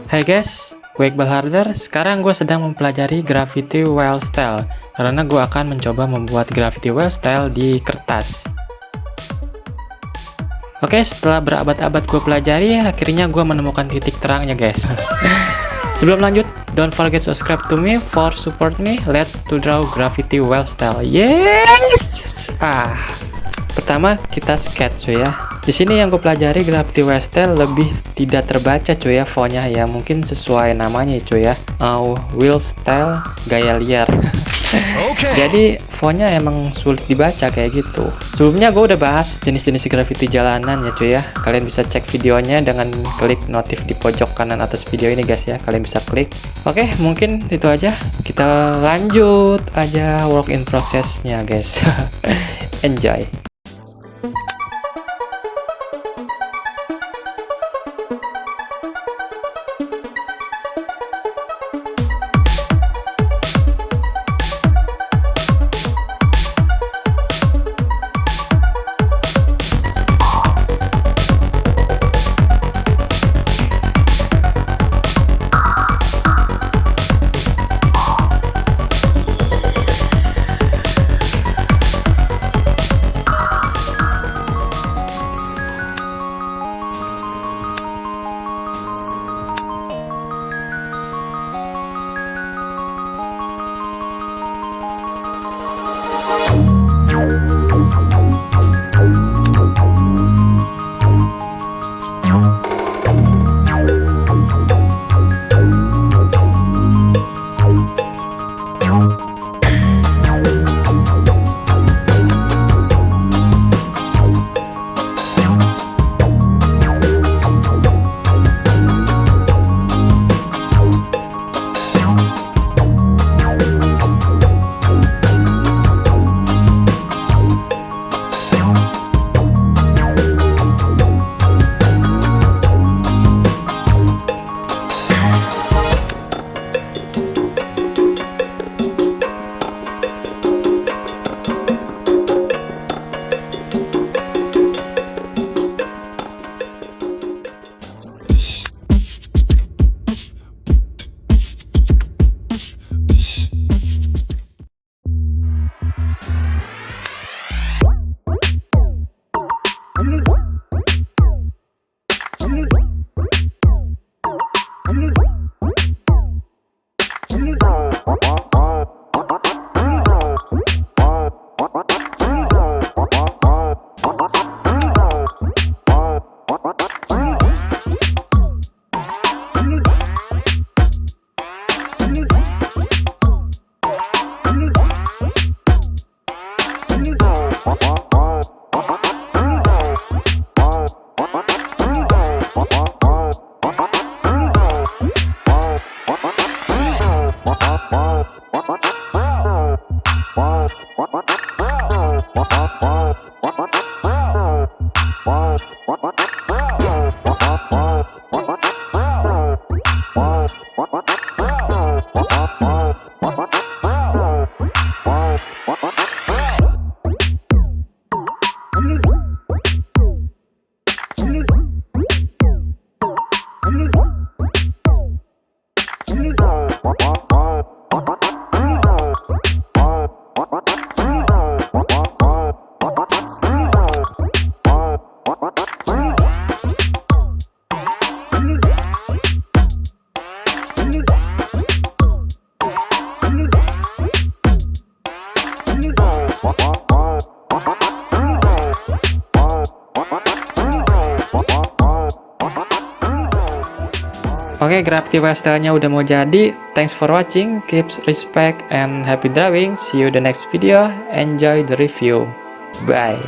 Hai guys, gue Iqbal Harder. Sekarang gue sedang mempelajari graffiti Wildstyle karena gue akan mencoba membuat graffiti Wildstyle di kertas. Oke, setelah berabad-abad gue pelajari, akhirnya gue menemukan titik terangnya guys. Sebelum lanjut, don't forget subscribe to me for support me. Let's to draw graffiti Wildstyle. Yes! Pertama kita sketch cuy ya. Di sini yang gue pelajari graffiti Wildstyle lebih tidak terbaca cuy ya fontnya ya, mungkin sesuai namanya cuy ya. Wildstyle gaya liar. Jadi fontnya emang sulit dibaca kayak gitu. Sebelumnya gue udah bahas jenis-jenis graffiti jalanan ya cuy ya. Kalian bisa cek videonya dengan klik notif di pojok kanan atas video ini guys ya. Kalian bisa klik. Oke, mungkin itu aja. Kita lanjut aja work in process-nya guys. Enjoy. Oke, graffiti Wildstyle-nya udah mau jadi. Thanks for watching, keep respect and happy drawing. See you the next video. Enjoy the review. Bye.